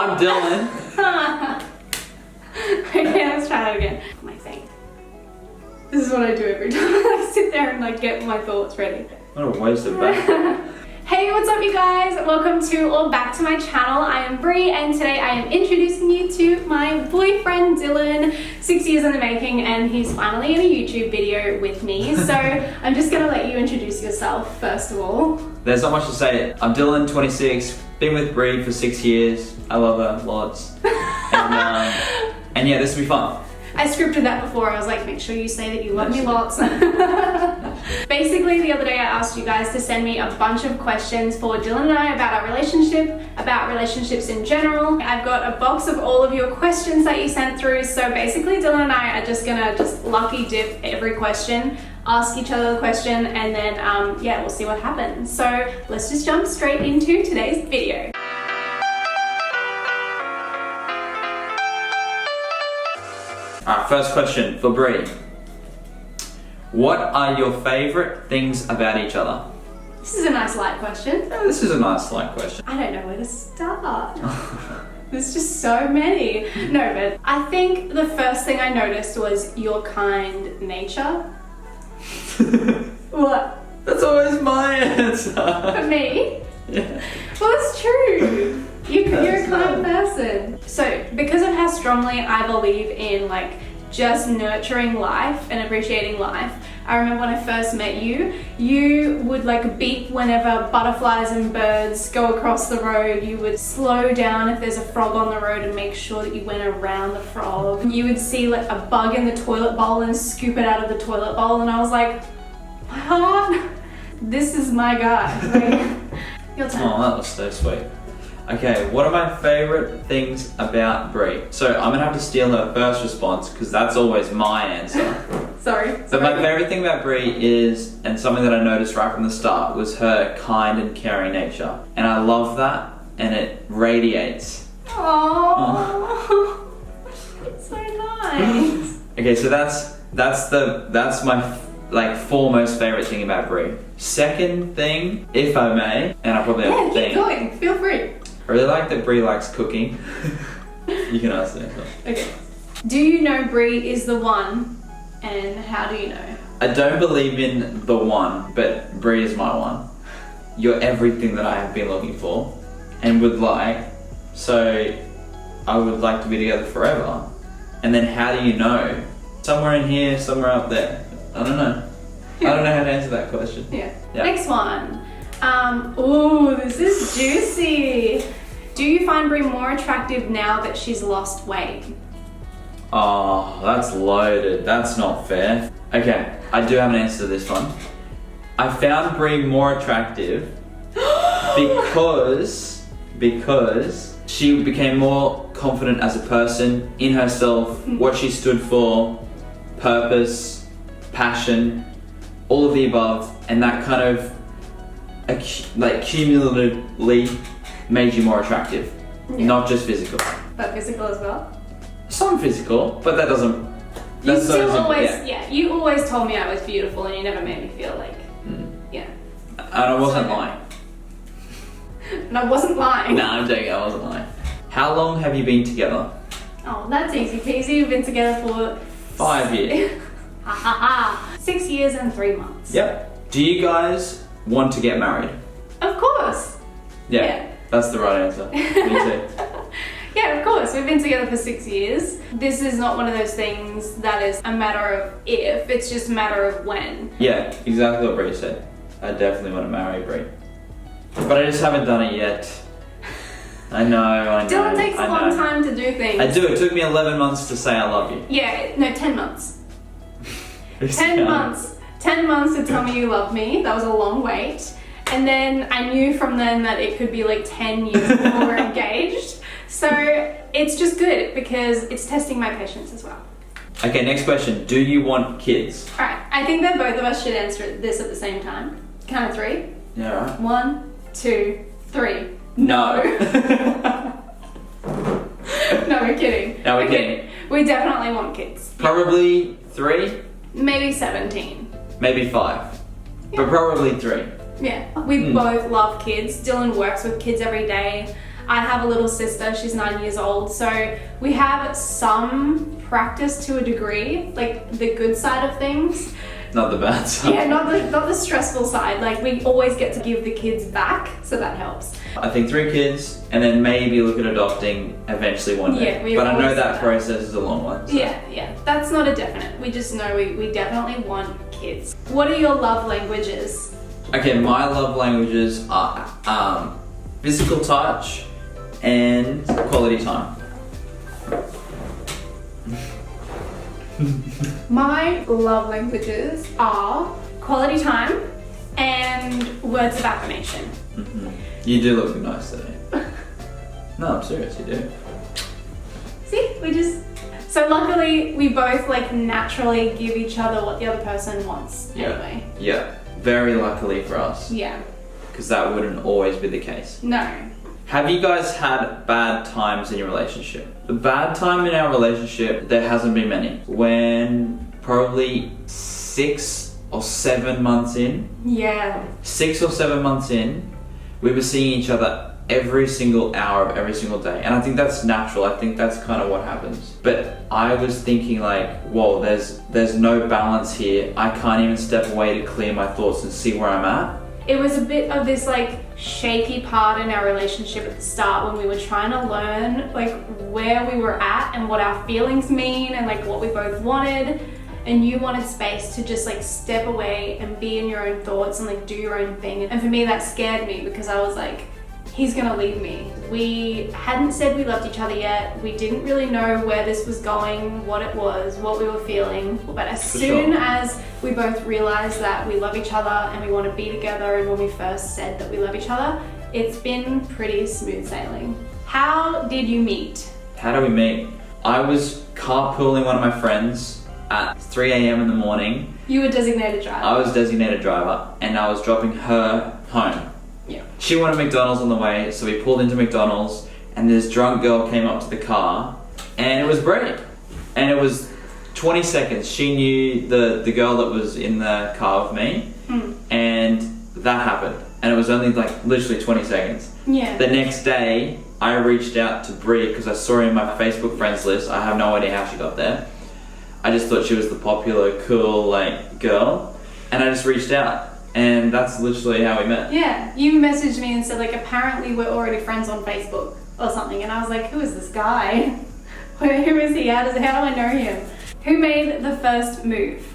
I'm Dylan. Okay, let's try that again. My thing. This is what I do every time I sit there and like get my thoughts ready. What a waste of that. Hey, what's up you guys? Welcome to or back to my channel. I am Bree and today I am introducing you to my boyfriend Dylan. 6 years in the making and he's finally in a YouTube video with me. So I'm just gonna let you introduce yourself first of all. There's not much to say. I'm Dylan, 26, been with Bree for 6 years. I love her lots. And yeah, this will be fun. I scripted that before. I was like, make sure you say that you love me lots. Basically, the other day I asked you guys to send me a bunch of questions for Dylan and I about our relationship, about relationships in general. I've got a box of all of your questions that you sent through. So basically, Dylan and I are just gonna lucky dip every question, ask each other the question, and then yeah, we'll see what happens. So let's just jump straight into today's video. Alright, first question for Bree. What are your favourite things about each other? This is a nice light question. Yeah, this is a nice light question. I don't know where to start. There's just so many. No, but I think the first thing I noticed was your kind nature. What? That's always my answer. For me? Yeah. Well, it's true. You're a kind person. So, because of how strongly I believe in like just nurturing life and appreciating life, I remember when I first met you, you would like beep whenever butterflies and birds go across the road. You would slow down if there's a frog on the road and make sure that you went around the frog. You would see like a bug in the toilet bowl and scoop it out of the toilet bowl, and I was like, my heart, this is my guy. Like, your turn. Oh, that was so sweet. Okay, what are my favourite things about Bree? So I'm gonna have to steal her first response because that's always my answer. Sorry. But my favourite thing about Bree is, and something that I noticed right from the start, was her kind and caring nature. And I love that, and it radiates. Aww. So nice. Okay, so that's my like foremost favourite thing about Bree. Second thing, if I may, and I probably have a thing. Keep going. Feel free. I really like that Bree likes cooking. You can ask that. Okay. Do you know Bree is the one, and how do you know? I don't believe in the one, but Bree is my one. You're everything that I have been looking for and would like, so I would like to be together forever. And then how do you know? Somewhere in here, somewhere up there. I don't know. I don't know how to answer that question. Yeah. Yeah. Next one. Ooh, this is juicy. Do you find Bree more attractive now that she's lost weight? Oh, that's loaded. That's not fair. Okay, I do have an answer to this one. I found Bree more attractive because she became more confident as a person in herself, what she stood for, purpose, passion, all of the above, and that kind of like cumulatively made you more attractive. Yeah. Not just physical. But physical as well? Some physical, but that doesn't... You still always, yeah, you always told me I was beautiful and you never made me feel like, yeah. And I wasn't lying. And I wasn't lying. No, I'm joking, I wasn't lying. How long have you been together? Oh, that's easy peasy. We've been together for 5 years. Ha ha ha. 6 years and 3 months. Yep. Do you guys want to get married? Of course. Yeah. That's the right answer. Me too. Yeah, of course. We've been together for 6 years. This is not one of those things that is a matter of if, it's just a matter of when. Yeah, exactly what Bree said. I definitely want to marry Bree. But I just haven't done it yet. I know. Dylan takes a long time to do things. I do. It took me 11 months to say I love you. Yeah, no, 10 months. 10 months. 10 months to tell me you love me. That was a long wait. And then I knew from then that it could be like 10 years before we're engaged. So it's just good because it's testing my patience as well. Okay, next question. Do you want kids? Alright, I think that both of us should answer this at the same time. Count of 3. Yeah, right. 1, 2, 3. No. No, we're kidding. No, we're kidding. We definitely want kids. Probably 3? Maybe 17. Maybe 5. But probably 3. Yeah, we both love kids. Dylan works with kids every day. I have a little sister, she's 9 years old, so we have some practice to a degree, like the good side of things. Not the bad side. Yeah, not the stressful side. Like we always get to give the kids back, so that helps. I think 3 kids, and then maybe look at adopting eventually one day. Yeah, we but I know always that say process is a long one. So. Yeah, that's not a definite. We just know we definitely want kids. What are your love languages? Okay, my love languages are physical touch and quality time. My love languages are quality time and words of affirmation. Mm-hmm. You do look nice today. No, I'm serious, you do. See, so luckily we both like naturally give each other what the other person wants anyway. Yeah, very luckily for us. Yeah. Because that wouldn't always be the case. No. Have you guys had bad times in your relationship? The bad time in our relationship, there hasn't been many. When probably 6 or 7 months in, Yeah. 6 or 7 months in, we were seeing each other every single hour of every single day. And I think that's natural. I think that's kind of what happens. But I was thinking like, whoa, there's no balance here. I can't even step away to clear my thoughts and see where I'm at. It was a bit of this like shaky part in our relationship at the start when we were trying to learn like where we were at and what our feelings mean and like what we both wanted. And you wanted space to just like step away and be in your own thoughts and like do your own thing. And for me that scared me because I was like, he's gonna leave me. We hadn't said we loved each other yet. We didn't really know where this was going, what it was, what we were feeling. But as soon as we both realized that we love each other and we want to be together, and when we first said that we love each other, it's been pretty smooth sailing. How did you meet? How do we meet? I was carpooling one of my friends at 3 a.m. in the morning. You were designated driver. I was designated driver and I was dropping her home. Yeah. She wanted McDonald's on the way, so we pulled into McDonald's and this drunk girl came up to the car and it was Bree. And it was 20 seconds. She knew the girl that was in the car with me and that happened. And it was only like literally 20 seconds. Yeah. The next day, I reached out to Bree because I saw her in my Facebook friends list. I have no idea how she got there. I just thought she was the popular, cool, like, girl. And I just reached out. And that's literally how we met. Yeah, you messaged me and said like apparently we're already friends on Facebook or something, and I was like, who is this guy? Who is he? How do I know him? Who made the first move?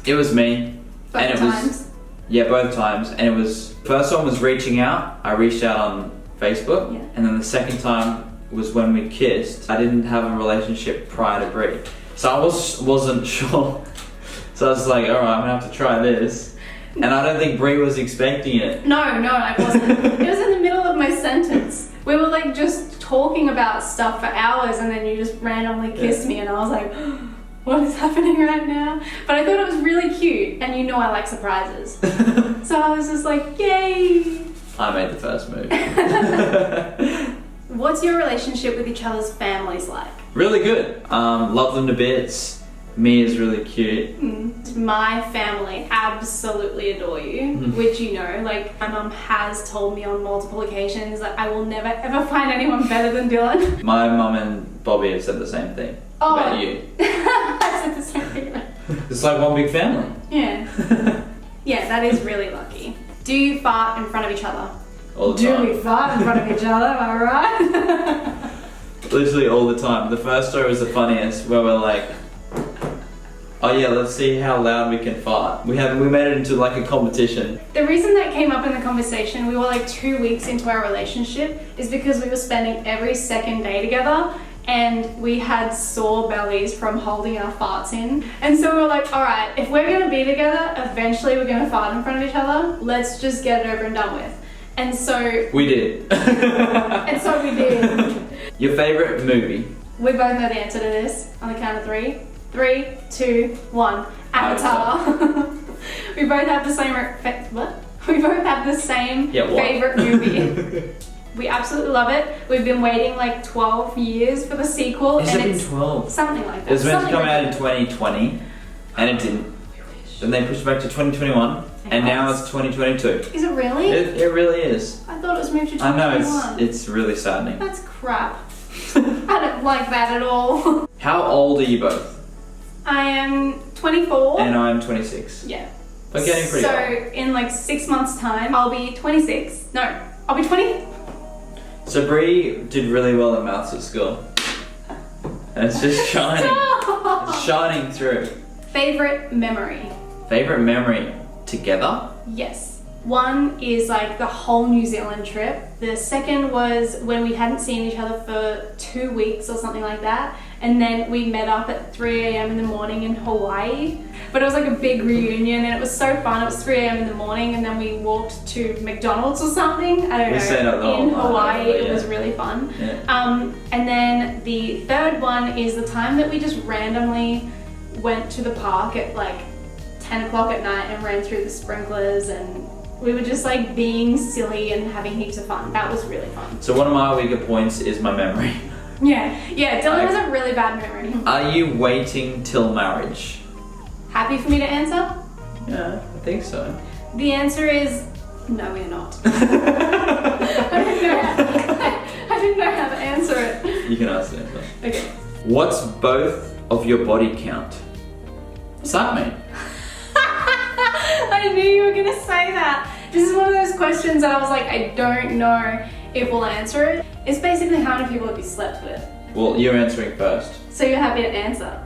It was me. Both and it times? was yeah, both times. And it was first one was reaching out. I reached out on Facebook, yeah. And then the second time was when we kissed. I didn't have a relationship prior to Bree, so I wasn't sure. So I was like, all right, I'm gonna have to try this. And I don't think Bree was expecting it. No, I wasn't. It was in the middle of my sentence. We were like just talking about stuff for hours and then you just randomly kissed me and I was like, what is happening right now? But I thought it was really cute and you know I like surprises. So I was just like, yay! I made the first move. What's your relationship with each other's families like? Really good. Love them to bits. Mia's really cute. My family absolutely adore you, which you know, like my mum has told me on multiple occasions that I will never ever find anyone better than Dylan. My mum and Bobby have said the same thing about you. I said the same thing about It's like one big family. Yeah. Yeah, that is really lucky. Do you fart in front of each other? All the time. Do we fart in front of each other, am I right? Literally all the time. The first story was the funniest where we're like, oh yeah, let's see how loud we can fart. We made it into like a competition. The reason that came up in the conversation, we were like 2 weeks into our relationship, is because we were spending every second day together and we had sore bellies from holding our farts in. And so we were like, all right, if we're gonna be together, eventually we're gonna fart in front of each other. Let's just get it over and done with. And so we did. And so we did. Your favorite movie? We both know the answer to this on the count of 3. 3, 2, 1. Avatar. We both have the same We both have the same favorite movie. We absolutely love it. We've been waiting like 12 years for the sequel. Has it been 12? Something like that. It was meant to come out in 2020 and it didn't. Then they pushed it back to 2021, and now it's 2022. Is it really? It really is. I thought it was moved to 2021. 2021. I know, it's really saddening. That's crap. I don't like that at all. How old are you both? I am 24. And I'm 26. Yeah. But getting pretty so, old. in like 6 months' time, I'll be 26. No, I'll be 20. So Bree did really well in maths at school. And it's just shining. It's shining through. Favorite memory? Favorite memory together? Yes. One is like the whole New Zealand trip. The second was when we hadn't seen each other for 2 weeks or something like that. And then we met up at 3 a.m. in the morning in Hawaii. But it was like a big reunion and it was so fun. It was 3 a.m. in the morning and then we walked to McDonald's or something. I don't know. Stayed up the whole in night, Hawaii. yeah. It was really fun. Yeah. And then the third one is the time that we just randomly went to the park at like 10 o'clock at night and ran through the sprinklers, and we were just like being silly and having heaps of fun. That was really fun. So one of my weaker points is my memory. Yeah, Dylan has a really bad memory. Are you waiting till marriage? Happy for me to answer? Yeah, I think so. The answer is no, we're not. I didn't know how to answer it. You can ask the answer. Okay. What's both of your body count? What's that mean? I knew you were gonna say that. This is one of those questions that I was like, I don't know if we'll answer it. It's basically how many people have you slept with. Well, you're answering first. So you're happy to answer?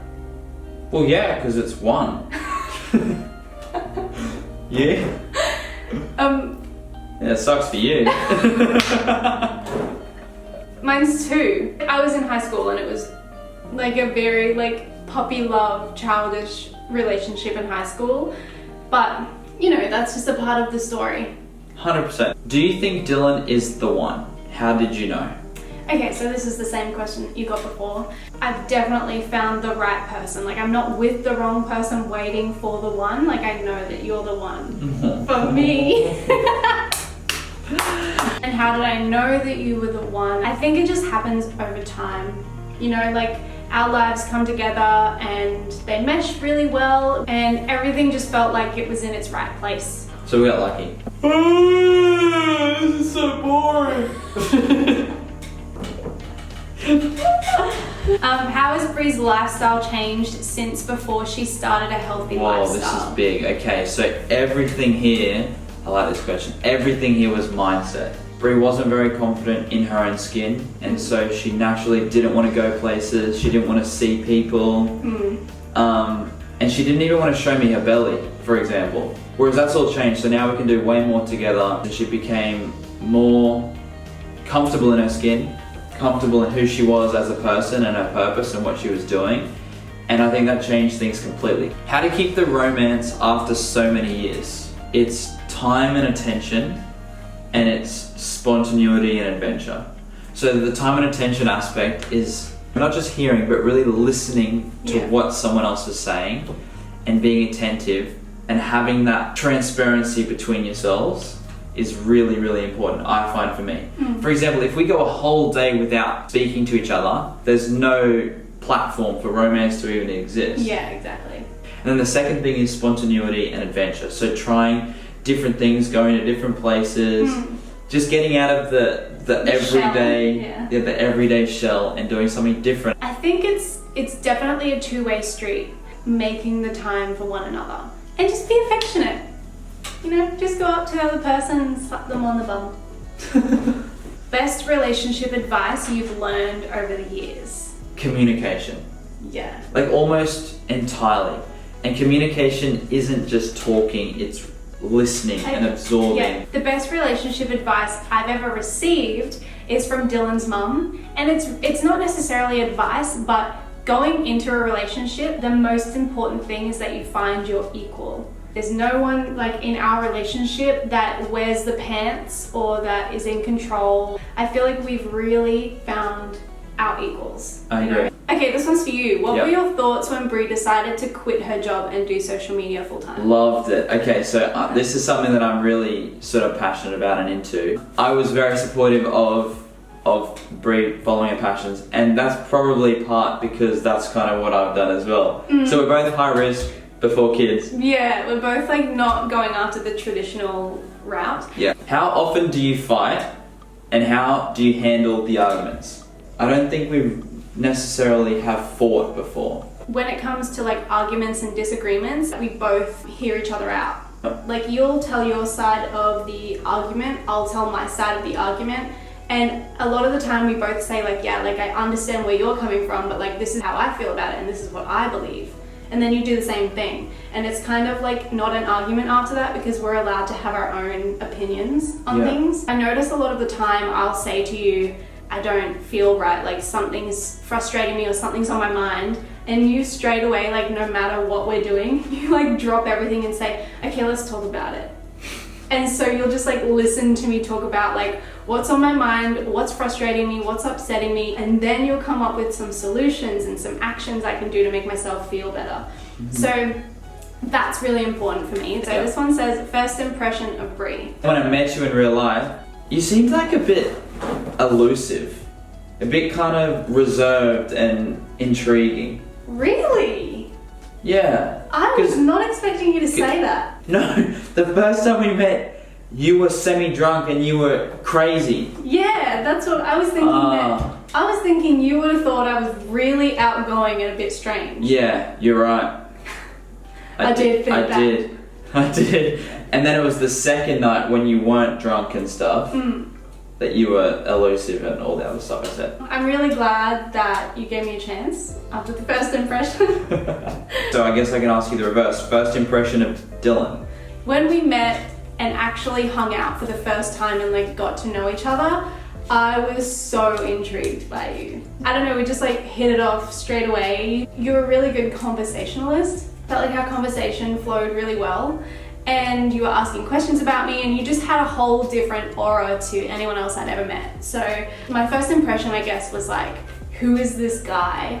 Well, yeah, because it's one. Yeah? Yeah, it sucks for you. Mine's 2. I was in high school and it was like a very like puppy love, childish relationship in high school. But, you know, that's just a part of the story. 100%. Do you think Dylan is the one? How did you know? Okay, so this is the same question you got before. I've definitely found the right person. Like, I'm not with the wrong person waiting for the one. Like, I know that you're the one for me. And how did I know that you were the one? I think it just happens over time. You know, like, our lives come together and they mesh really well and everything just felt like it was in its right place. So we got lucky. This is so boring. How has Bree's lifestyle changed since before she started a healthy lifestyle? This is big. Okay, so everything here, I like this question, everything here was mindset. Bree wasn't very confident in her own skin, and so she naturally didn't want to go places, she didn't want to see people, and she didn't even want to show me her belly, for example. Whereas that's all changed, so now we can do way more together. She became more comfortable in her skin, comfortable in who she was as a person and her purpose and what she was doing. And I think that changed things completely. How to keep the romance after so many years? It's time and attention, and it's spontaneity and adventure. So the time and attention aspect is not just hearing, but really listening to what someone else is saying and being attentive and having that transparency between yourselves is really, really important, I find, for me. For example, if we go a whole day without speaking to each other, there's no platform for romance to even exist. Yeah, exactly. And then the second thing is spontaneity and adventure. So trying different things, going to different places, just getting out of the everyday, the everyday shell and doing something different. I think it's definitely a two-way street, making the time for one another. And just be affectionate. You know, just go up to the other person and slap them on the bum. Best relationship advice you've learned over the years? Communication. Yeah. Like almost entirely. And communication isn't just talking, it's listening and absorbing. Yeah. The best relationship advice I've ever received is from Dylan's mum. And it's not necessarily advice, but going into a relationship, the most important thing is that you find your equal. There's no one like in our relationship that wears the pants or that is in control. I feel like we've really found our equals. I agree. Okay, this one's for you. What were your thoughts when Bree decided to quit her job and do social media full time? Loved it. Okay, so this is something that I'm really sort of passionate about and into. I was very supportive of Bree following her passions, and that's probably part because that's kind of what I've done as well. So we're both high risk, before kids. Yeah, we're both like not going after the traditional route. Yeah. How often do you fight and how do you handle the arguments? I don't think we necessarily have fought before. When it comes to like arguments and disagreements, we both hear each other out. Like you'll tell your side of the argument, I'll tell my side of the argument. And a lot of the time we both say like, yeah, like I understand where you're coming from, but like this is how I feel about it and this is what I believe. And then you do the same thing. And it's kind of like not an argument after that because we're allowed to have our own opinions on things. I notice a lot of the time I'll say to you, I don't feel right, like something's frustrating me or something's on my mind. And you straight away, like no matter what we're doing, you like drop everything and say, okay, let's talk about it. And so you'll just like listen to me talk about like what's on my mind, what's frustrating me, what's upsetting me, and then you'll come up with some solutions and some actions I can do to make myself feel better. So that's really important for me. So this one says, first impression of Bree. When I met you in real life, you seemed like a bit elusive, a bit kind of reserved and intriguing. Really? Yeah. I was not expecting you to say that. No, the first time we met, you were semi-drunk and you were crazy. Yeah, that's what I was thinking. I was thinking you would have thought I was really outgoing and a bit strange. Yeah, you're right. I did. And then it was the second night when you weren't drunk and stuff that you were elusive and all the other stuff I said. I'm really glad that you gave me a chance after the first impression. So I guess I can ask you the reverse. First impression of Dylan. When we met and actually hung out for the first time and like got to know each other, I was so intrigued by you. I don't know, we just like hit it off straight away. You're a really good conversationalist. Felt like our conversation flowed really well. And you were asking questions about me and you just had a whole different aura to anyone else I'd ever met. So my first impression, I guess, was like, who is this guy?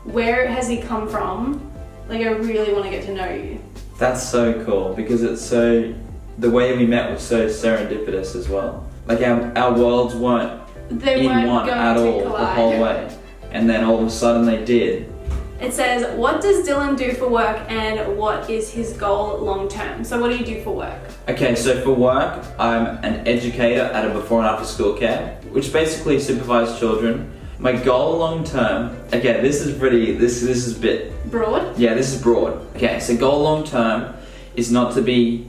Where has he come from? Like, I really want to get to know you. That's so cool because it's so, the way we met was so serendipitous as well. Like our worlds weren't in one at all the whole way. And then all of a sudden they did. It says, what does Dylan do for work and what is his goal long term? So what do you do for work? Okay, so for work, I'm an educator at a before and after school care, which basically supervises children. My goal long term, okay, this is a bit... Broad? Yeah, this is broad. Okay, so goal long term is not to be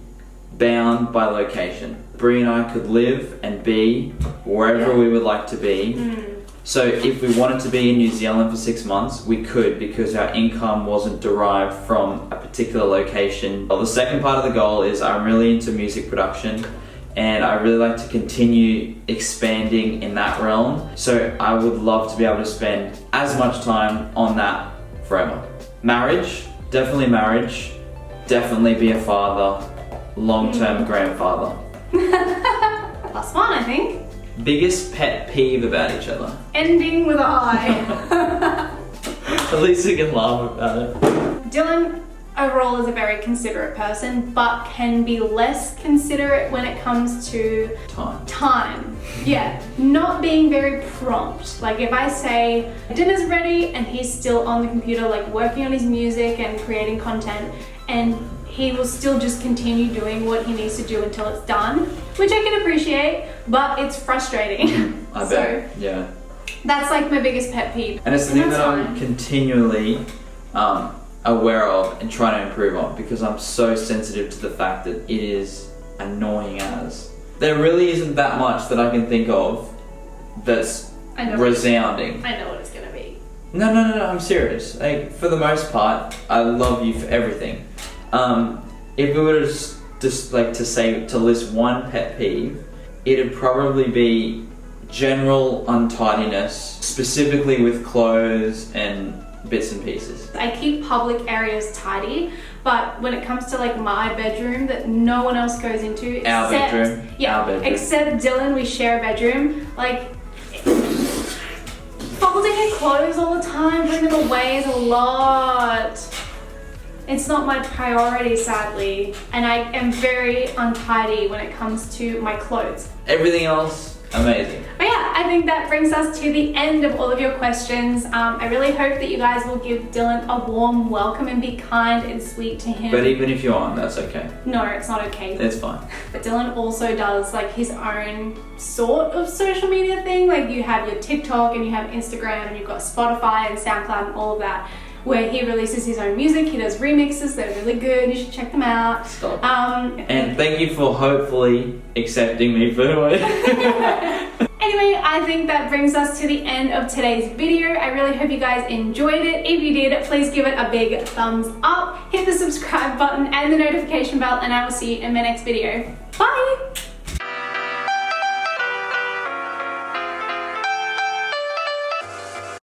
bound by location. Bree and I could live and be wherever we would like to be. So if we wanted to be in New Zealand for 6 months, we could because our income wasn't derived from a particular location. Well, the second part of the goal is I'm really into music production and I really like to continue expanding in that realm. So I would love to be able to spend as much time on that forever. Marriage, definitely be a father, long-term grandfather. Plus one, I think. Biggest pet peeve about each other? Ending with an I. At least we can laugh about it. Dylan overall is a very considerate person, but can be less considerate when it comes to time. Yeah, not being very prompt. Like if I say dinner's ready and he's still on the computer like working on his music and creating content, and he will still just continue doing what he needs to do until it's done, which I can appreciate, but it's frustrating. I bet, yeah. That's like my biggest pet peeve. And it's the thing that I'm continually aware of and trying to improve on because I'm so sensitive to the fact that it is annoying as. There really isn't that much that I can think of that's resounding. I know what it's gonna be. No, I'm serious. Like, for the most part, I love you for everything. If we were to list one pet peeve, it'd probably be general untidiness, specifically with clothes and bits and pieces. I keep public areas tidy, but when it comes to like my bedroom that no one else goes into our bedroom, except Dylan, we share a bedroom, like folding your clothes all the time, putting them away is a lot. It's not my priority, sadly, and I am very untidy when it comes to my clothes. Everything else, amazing. But yeah, I think that brings us to the end of all of your questions. I really hope that you guys will give Dylan a warm welcome and be kind and sweet to him. But even if you aren't, that's okay. No, it's not okay. It's fine. But Dylan also does like his own sort of social media thing. Like you have your TikTok and you have Instagram and you've got Spotify and SoundCloud and all of that, where he releases his own music. He does remixes, they're really good, you should check them out. Stop. And thank you for hopefully accepting me for who I am. Anyway, I think that brings us to the end of today's video. I really hope you guys enjoyed it. If you did, please give it a big thumbs up, hit the subscribe button and the notification bell, and I will see you in my next video. Bye!